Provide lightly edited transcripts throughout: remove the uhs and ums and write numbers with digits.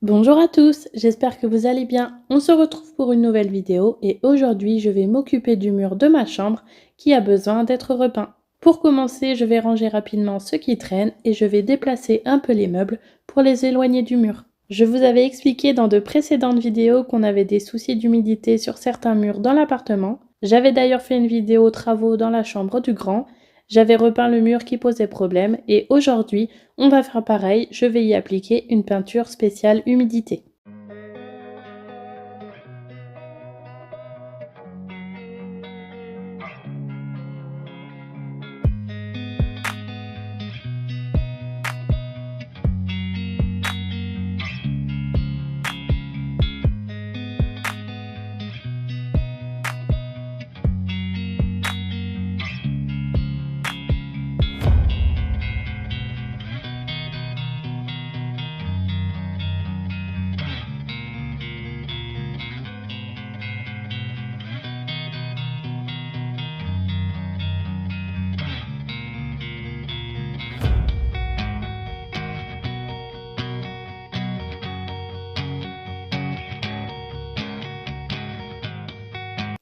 Bonjour à tous, j'espère que vous allez bien. On se retrouve pour une nouvelle vidéo et aujourd'hui je vais m'occuper du mur de ma chambre qui a besoin d'être repeint. Pour commencer, je vais ranger rapidement ce qui traîne et je vais déplacer un peu les meubles pour les éloigner du mur. Je vous avais expliqué dans de précédentes vidéos qu'on avait des soucis d'humidité sur certains murs dans l'appartement. J'avais d'ailleurs fait une vidéo travaux dans la chambre du grand. J'avais repeint le mur qui posait problème et aujourd'hui, on va faire pareil, je vais y appliquer une peinture spéciale humidité.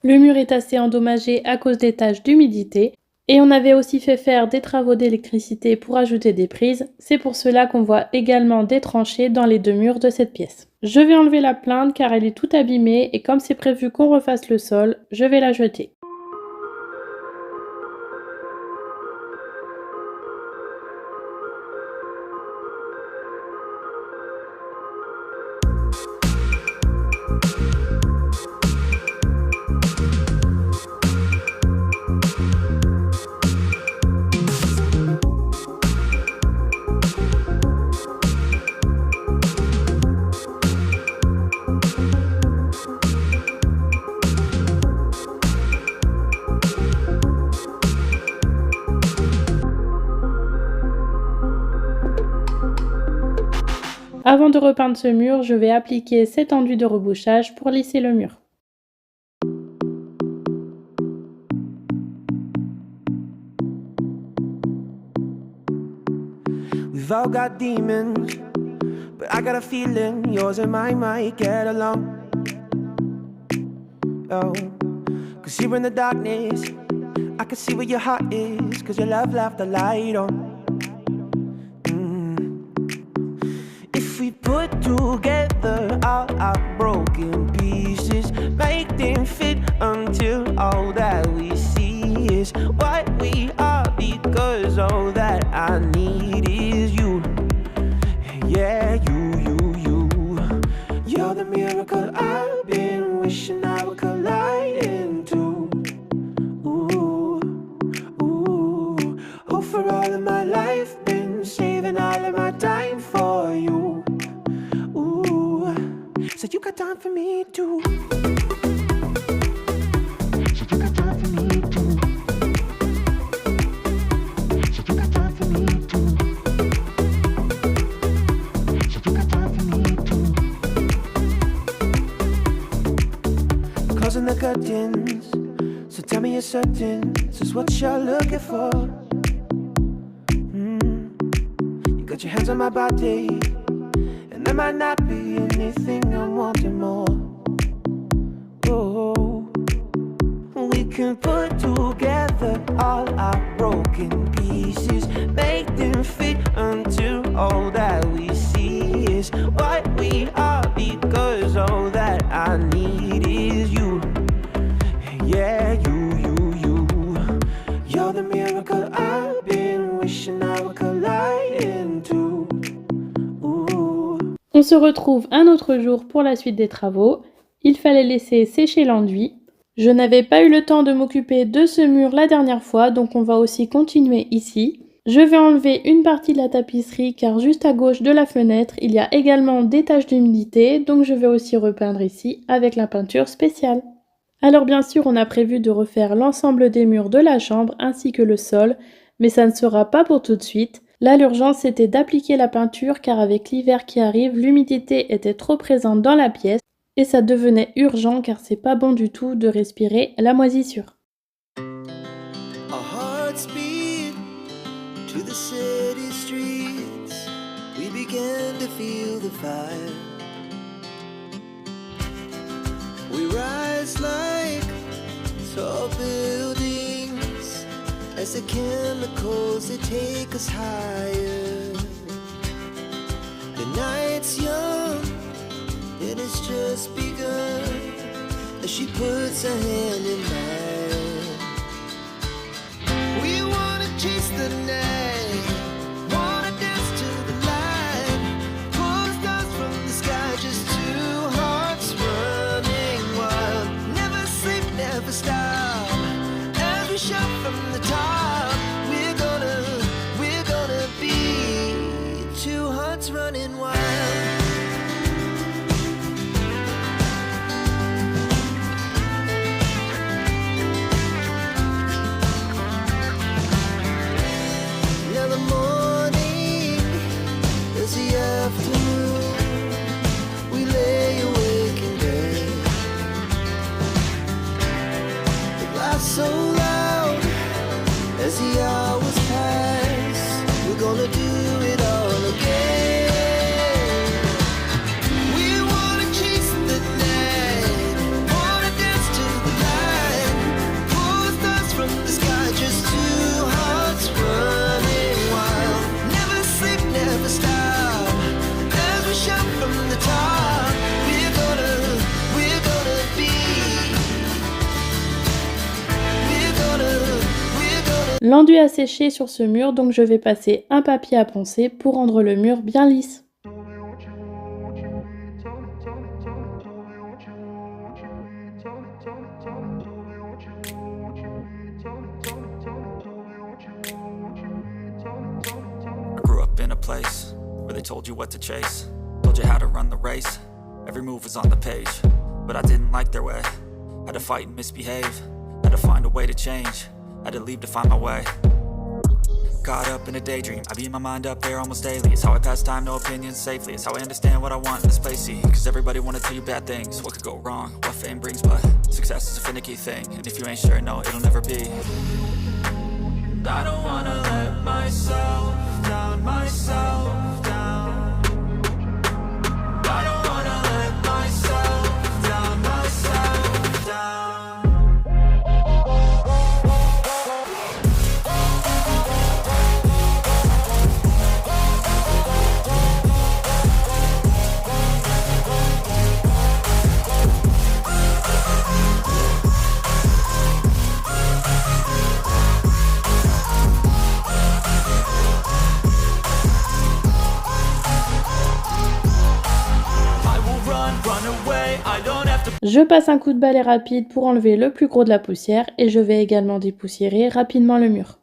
Le mur est assez endommagé à cause des taches d'humidité et on avait aussi fait faire des travaux d'électricité pour ajouter des prises. C'est pour cela qu'on voit également des tranchées dans les deux murs de cette pièce. Je vais enlever la plinthe car elle est toute abîmée et comme c'est prévu qu'on refasse le sol, je vais la jeter. Avant de repeindre ce mur, je vais appliquer cet enduit de rebouchage pour lisser le mur. We've all got demons, but I got a feeling yours and mine might get along. Oh, cause here in the darkness, I can see where your heart is, cause your love left the light on. If we put together all our broken pieces, make them fit until all that we see is what we are, because all that I need is you. Yeah, you. You're the miracle I've been wishing I would collide into. Ooh. Oh, for all of my life, been saving all of my time for you. Ooh, so you got time for me too. So you got time for me too. So you got time for me too. So you got time for me too. Closing the curtains, so tell me you're certain this is what you're looking for. You got your hands on my body, and there might not be anything I'm wanting more. Oh, we can put together all our broken pieces, make them fit until all that we see is what we are, because all that I need is you. Yeah, you. You're the miracle I've been wishing I would collide into. Ooh. On se retrouve un autre jour pour la suite des travaux. Il fallait laisser sécher l'enduit. Je n'avais pas eu le temps de m'occuper de ce mur la dernière fois, donc on va aussi continuer ici. Je vais enlever une partie de la tapisserie car juste à gauche de la fenêtre, il y a également des taches d'humidité, donc je vais aussi repeindre ici avec la peinture spéciale. Alors bien sûr, on a prévu de refaire l'ensemble des murs de la chambre ainsi que le sol, mais ça ne sera pas pour tout de suite. Là, l'urgence c'était d'appliquer la peinture car avec l'hiver qui arrive, l'humidité était trop présente dans la pièce et ça devenait urgent car c'est pas bon du tout de respirer la moisissure. Our hearts beat to the city streets. We began to feel the fire. We rise like tall buildings as the chemicals they take us higher. The night's young, and it's just begun as she puts her hand in mine. We wanna chase the night, wanna dance to the light, pull the stars from the sky, just two hearts running wild. Never sleep, never stop, as we shout from the top. We're gonna be two hearts running wild. Now the morning is the afternoon. We lay awake in bed. The laughs so loud as the hours pass. We're gonna do it all again. We wanna chase the night, wanna dance to the light, pull the stars from the sky, just two hearts running wild. Never sleep, never stop, as we shout from the top. We're gonna be, we're gonna. L'enduit a séché sur ce mur, donc je vais passer un papier à poncer pour rendre le mur bien lisse. I grew up in a place where they told you what to chase, told you how to run the race. Every move was on the page, but I didn't like their way. Had to fight and misbehave, had to find a way to change, had to leave to find my way. Caught up in a daydream, I beat my mind up there almost daily. It's how I pass time, no opinions safely. It's how I understand what I want in this place, see. Cause everybody wanna tell you bad things, what could go wrong, what fame brings. But success is a finicky thing, and if you ain't sure, no, it'll never be. I don't wanna let myself down, myself down. I don't wanna let myself down, myself down. Je passe un coup de balai rapide pour enlever le plus gros de la poussière et je vais également dépoussiérer rapidement le mur.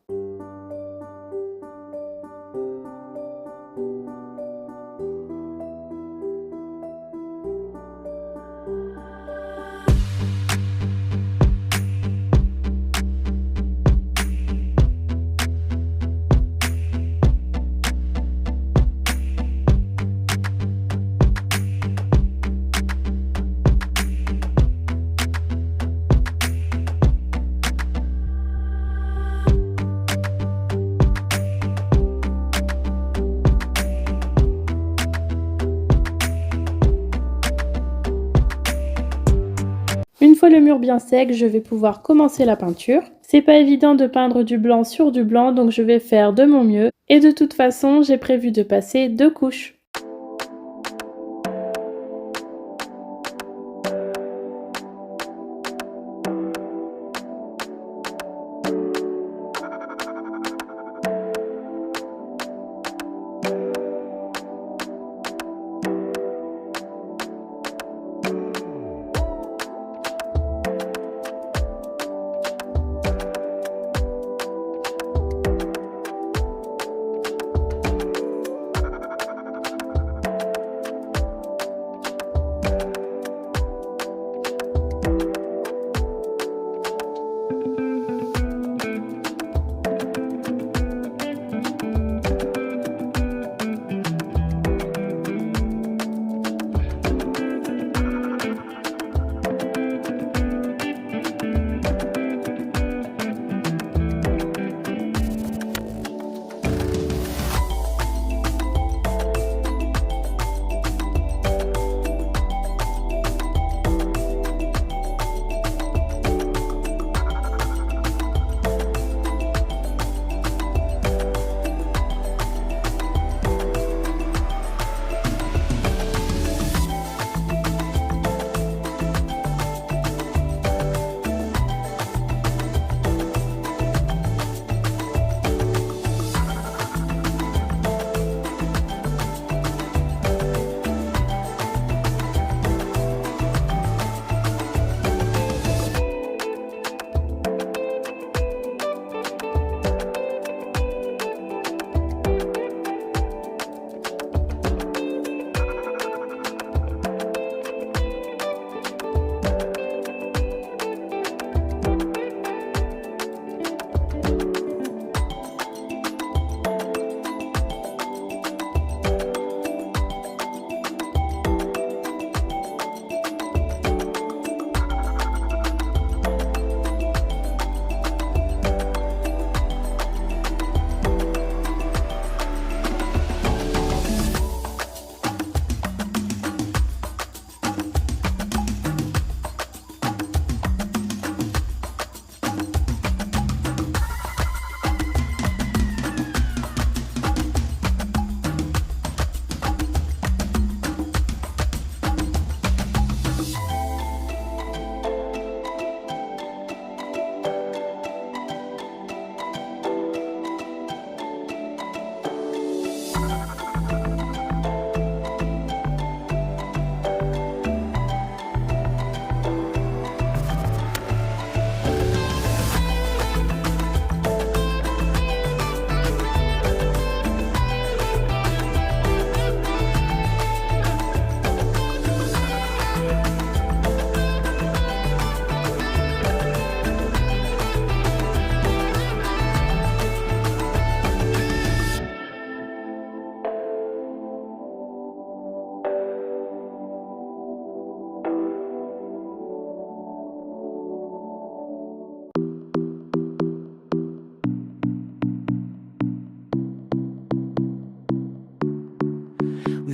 Une fois le mur bien sec, je vais pouvoir commencer la peinture. C'est pas évident de peindre du blanc sur du blanc, donc je vais faire de mon mieux. Et de toute façon, j'ai prévu de passer 2 couches.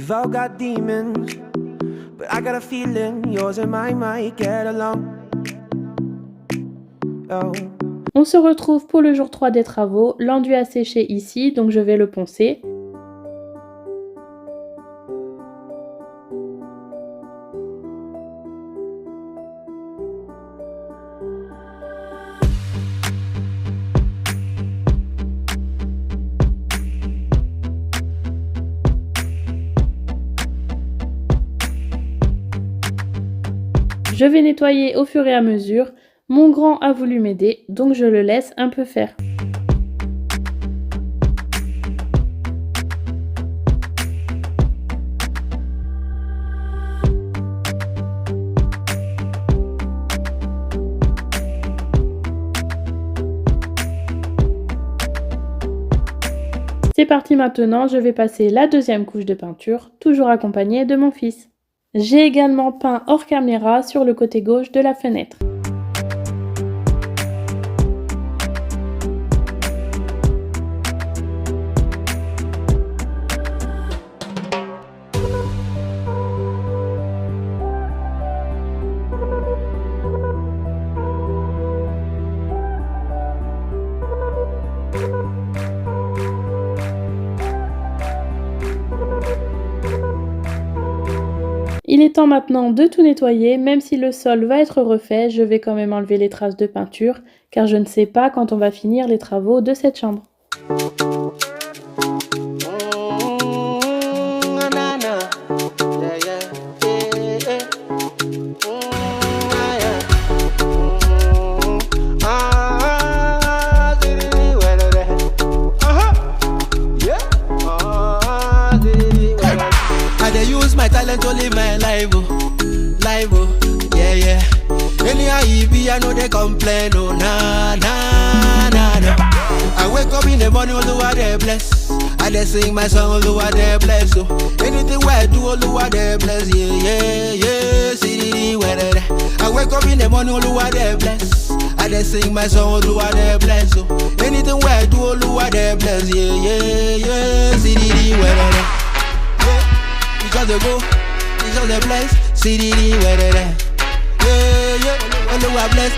We've all got demons, but I got a feeling yours and mine might get along. Oh. On se retrouve pour le jour 3 des travaux. L'enduit a séché ici, donc je vais le poncer. Je vais nettoyer au fur et à mesure. Mon grand a voulu m'aider, donc je le laisse un peu faire. C'est parti maintenant, je vais passer la deuxième couche de peinture, toujours accompagnée de mon fils. J'ai également peint hors caméra sur le côté gauche de la fenêtre. Il est temps maintenant de tout nettoyer, même si le sol va être refait, je vais quand même enlever les traces de peinture, car je ne sais pas quand on va finir les travaux de cette chambre. Only my life, yeah, yeah. Anyhow you be, I know they complain, oh, nah. I wake up in the morning, Oluwa they bless. I they sing my song, Oluwa they bless, oh. Anything where I do, Oluwa they bless, yeah. See, I wake up in the morning, Oluwa they bless. I they sing my song, Oluwa they bless, oh. Anything where I do, Oluwa they bless, yeah. See, because they go. On the bless, CDD, where they at? Yeah, Oluwa bless,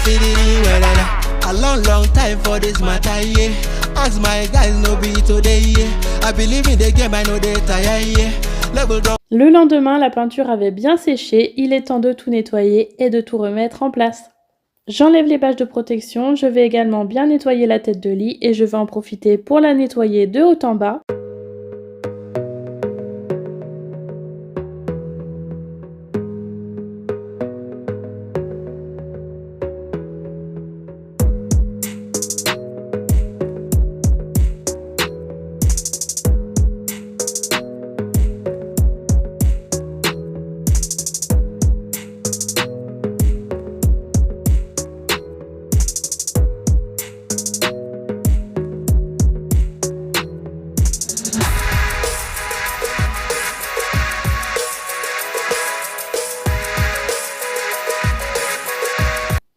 CDD, where they at? A long time for this matter, yeah. Ask my guys, no be today, yeah. I believe in the game, I know they tired, yeah. Level down. Le lendemain, la peinture avait bien séché, il est temps de tout nettoyer et de tout remettre en place. J'enlève les bâches de protection, je vais également bien nettoyer la tête de lit et je vais en profiter pour la nettoyer de haut en bas.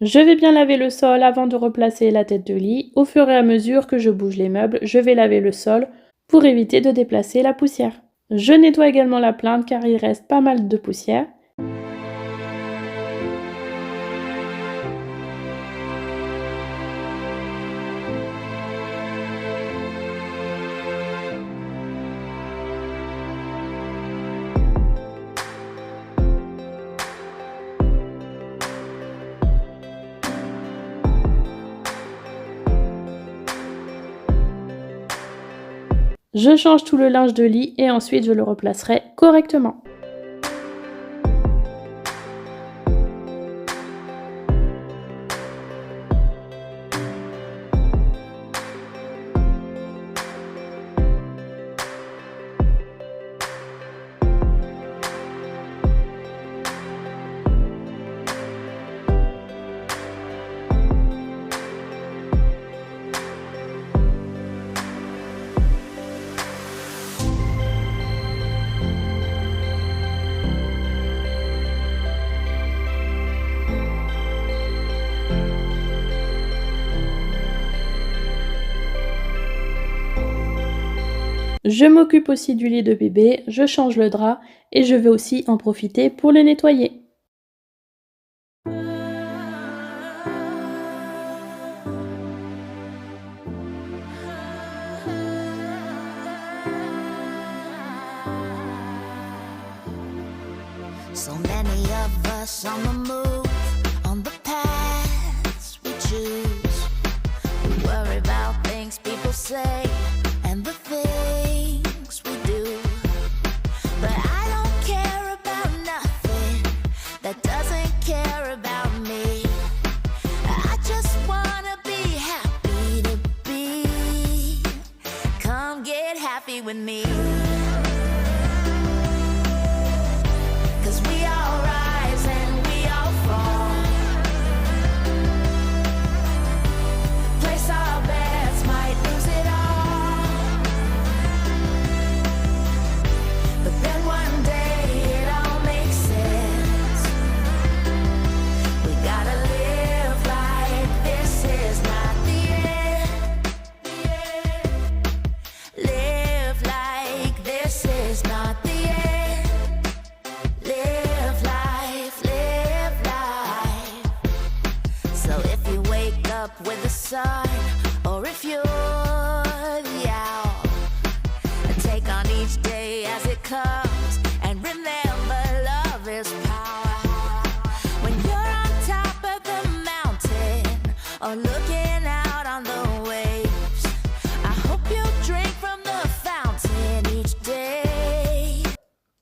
Je vais bien laver le sol avant de replacer la tête de lit. Au fur et à mesure que je bouge les meubles, je vais laver le sol pour éviter de déplacer la poussière. Je nettoie également la plinthe car il reste pas mal de poussière. Je change tout le linge de lit et ensuite je le replacerai correctement. Je m'occupe aussi du lit de bébé, je change le drap et je vais aussi en profiter pour le nettoyer. So many of us on the move, on the paths we choose. We worry about things people say and the things we do. But I don't care about nothing that doesn't care about me. I just wanna be happy to be. Come get happy with me. We all rise and we all fall. Place our bets, might lose it all. But then one day it all makes sense. We gotta live like this is not the end. Live like this is not the end. Live life, live life. So if you wake up with the sun, or if you're the owl, and take on each day as it comes, and remember love is power. When you're on top of the mountain, or looking out on the waves, I hope you drink from the fountain each day.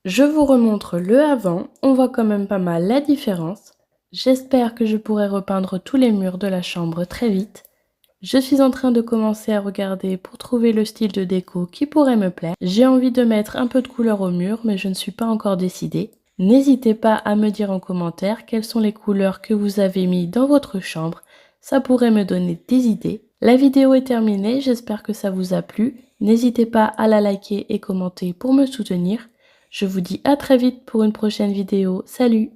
Je vous remontre le avant, on voit quand même pas mal la différence. J'espère que je pourrai repeindre tous les murs de la chambre très vite. Je suis en train de commencer à regarder pour trouver le style de déco qui pourrait me plaire. J'ai envie de mettre un peu de couleur au mur, mais je ne suis pas encore décidée. N'hésitez pas à me dire en commentaire quelles sont les couleurs que vous avez mis dans votre chambre. Ça pourrait me donner des idées. La vidéo est terminée, j'espère que ça vous a plu. N'hésitez pas à la liker et commenter pour me soutenir. Je vous dis à très vite pour une prochaine vidéo. Salut!